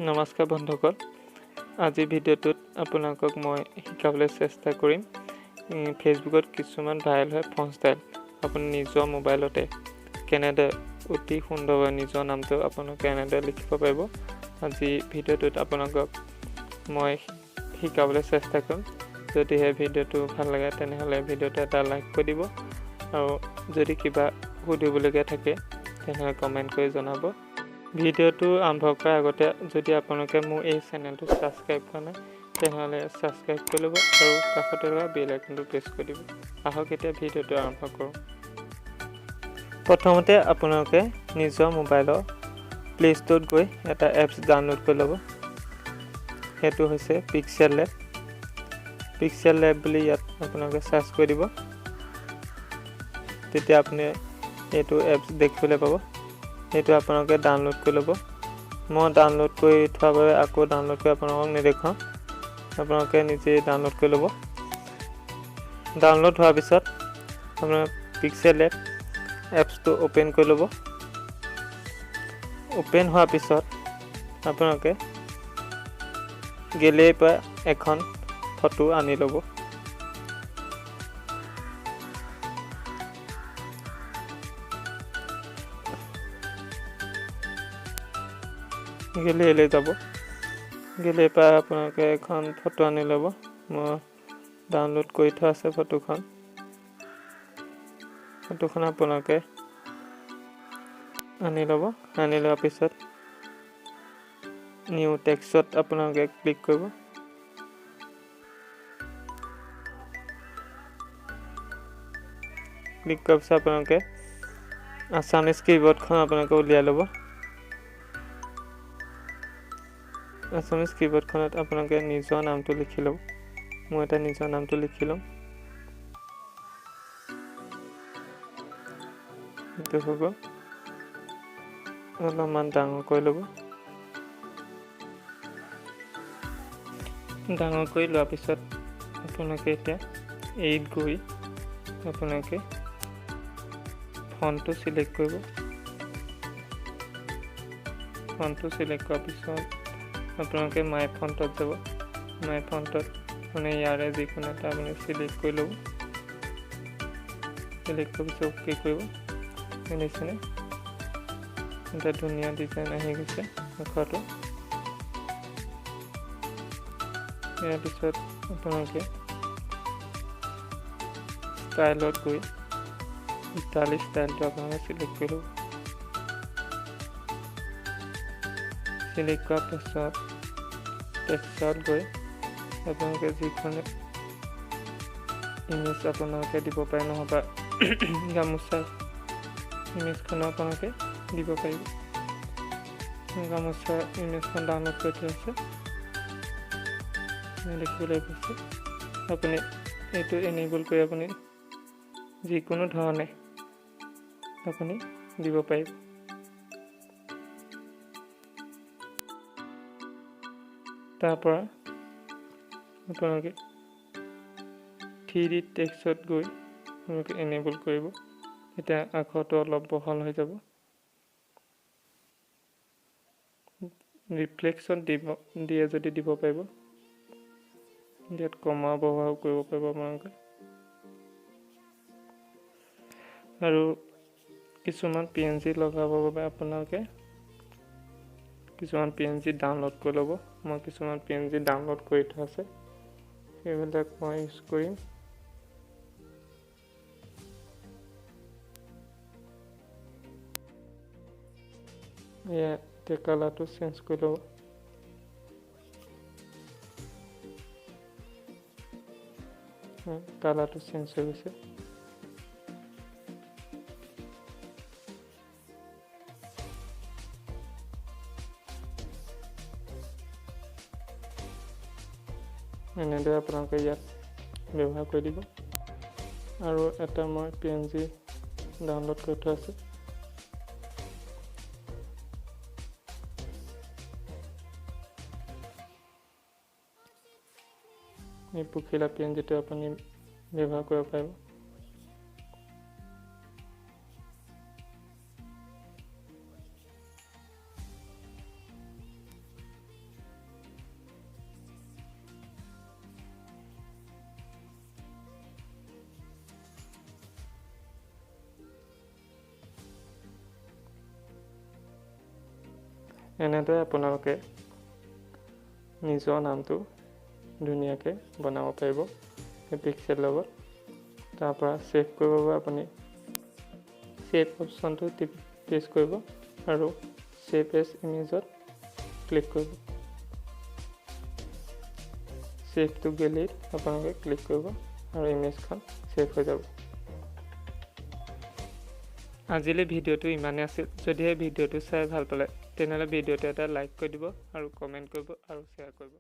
নমস্কাৰ বন্ধুসকল, আজি ভিডিঅ'টোত আপোনালোকক মই শিকাবলৈ চেষ্টা কৰিম ফেচবুকত কিছুমান ভাইৰেল হয় ফোন ষ্টাইল আপুনি নিজৰ মোবাইলতে কেনেদৰে অতি সুন্দৰভাৱে নিজৰ নামটো আপোনালোকে কেনেদৰে লিখিব পাৰিব। আজি ভিডিঅ'টোত আপোনালোকক মই শিকাবলৈ চেষ্টা কৰিম। যদিহে ভিডিঅ'টো ভাল লাগে তেনেহ'লে ভিডিঅ'টো এটা লাইক কৰি দিব আৰু যদি কিবা সুধিবলগীয়া থাকে তেনেহ'লে কমেণ্ট কৰি জনাব। ভিডিঅ'টো আৰম্ভ কৰাৰ আগতে যদি আপোনালোকে মোৰ এই চেনেলটো ছাবস্ক্ৰাইব কৰা নাই তেনেহ'লে ছাবস্ক্ৰাইব কৰি ল'ব আৰু কাষতে থকা বেল আইকনটো প্ৰেছ কৰি দিব। আহক এতিয়া ভিডিঅ'টো আৰম্ভ কৰোঁ। প্ৰথমতে আপোনালোকে নিজৰ মোবাইলৰ প্লে ষ্ট'ৰত গৈ এটা এপছ ডাউনলোড কৰি ল'ব। সেইটো হৈছে পিক্সেল লেব বুলি ইয়াত আপোনালোকে চাৰ্চ কৰি দিব। তেতিয়া আপুনি এইটো এপছ দেখিবলৈ পাব। সেইটো আপোনালোকে ডাউনলোড কৰি ল'ব। মই ডাউনলোড কৰি থোৱাৰ বাবে আকৌ ডাউনলোড কৰি আপোনালোকক নেদেখাওঁ, আপোনালোকে নিজে ডাউনলোড কৰি ল'ব। ডাউনলোড হোৱাৰ পিছত আপোনাৰ পিক্সেল লেব এপছটো অ'পেন কৰি ল'ব। অ'পেন হোৱাৰ পিছত আপোনালোকে গেলেৰীৰ পৰা এখন ফটো আনি ল'ব। গেলেৰীলৈ যাব। গেলেৰীৰ পৰা আপোনালোকে এখন ফটো আনি ল'ব। মই ডাউনলোড কৰি থোৱা আছে ফটোখন আপোনালোকে আনি ল'ব। আনি লোৱাৰ পিছত নিউ টেক্সটত আপোনালোকে ক্লিক কৰিব। ক্লিক কৰাৰ পিছত আপোনালোকে আছামিজ কীবৰ্ডখন আপোনালোকে উলিয়াই ল'ব। আছামিজ কীবৰ্ডখনত আপোনালোকে নিজৰ নামটো লিখি ল'ব। মই এটা নিজৰ নামটো লিখি ল'ম। এইটো হৈ গ'ল। অলপমান ডাঙৰ কৰি ল'ব। ডাঙৰ কৰি লোৱাৰ পিছত আপোনালোকে এতিয়া এইত গৈ আপোনালোকে ফন্টটো চিলেক্ট কৰিব। ফন্টটো চিলেক্ট কৰাৰ পিছত আপোনালোকে মাই ফন্টত যাব। মাই ফন্টত মানে ইয়াৰে যিকোনো এটা আপুনি চিলেক্ট কৰি ল'ব। চিলেক্ট কৰাৰ পিছত অ'কে কৰিব। নিচিনা এটা ধুনীয়া ডিজাইন আহি গৈছে আখৰটো। ইয়াৰ পিছত আপোনালোকে ষ্টাইলত গৈ ইটালী ষ্টাইলটো আপোনালোকে চিলেক্ট কৰি ল'ব। চিলেক্ট কৰাৰ পাছত টেক্সটত গৈ আপোনালোকে যিকোনো ইমেজ আপোনালোকে দিব পাৰে, নহ'বা গামোচা ইমেজখন আপোনালোকে দিব পাৰিব। গামোচা ইমেজখন ডাউনলোড কৰি থোৱা আছে দেখিবলৈ পাইছে। আপুনি এইটো এনেবল কৰি আপুনি যিকোনো ধৰণে আপুনি দিব পাৰিব। তাৰপৰা আপোনালোকে 3D টেক্সটত গৈ আপোনালোকে এনেবল কৰিব। এতিয়া আখৰটো অলপ বহল হৈ যাব। ৰিফ্লেকশ্যন দিয়ে যদি দিব পাৰিব। ইয়াত কমা বঢ়াও কৰিব পাৰিব আপোনালোকে। আৰু কিছুমান PNG লগাবৰ বাবে আপোনালোকে কিছুমান PNG ডাউনলোড কৰি ল'ব। মই কিছুমান PNG ডাউনলোড কৰি থোৱা আছে, সেইবিলাক মই ইউজ কৰিম। এতিয়া কালাৰটো চেঞ্জ কৰি ল'ব। কালাৰটো চেঞ্জ হৈ গৈছে। এনেদৰে আপোনালোকে ইয়াত ব্যৱহাৰ কৰি দিব। আৰু এটা মই PNG ডাউনলোড কৰি থোৱা আছে, এই পখিলা PNGটো আপুনি ব্যৱহাৰ কৰিব পাৰিব। এনেদৰে আপোনালোকে নিজৰ নামটো ধুনীয়াকৈ বনাব পাৰিব এই পিক্সেল লগত। তাৰ পৰা ছেভ কৰিব বাবে আপুনি ছেভ অপশ্যনটো প্ৰেছ কৰিব আৰু ছেভ এজ ইমেজত ক্লিক কৰিব। ছেভ টু গেলেৰীত আপোনালোকে ক্লিক কৰিব আৰু ইমেজখন ছেভ হৈ যাব। আজিলৈ ভিডিঅ'টো ইমানেই আছিল। যদিহে ভিডিঅ'টো চাই ভাল পালে তেনেহ'লে ভিডিঅ'টো এটা লাইক কৰি দিব আৰু কমেণ্ট কৰিব আৰু শ্বেয়াৰ কৰিব।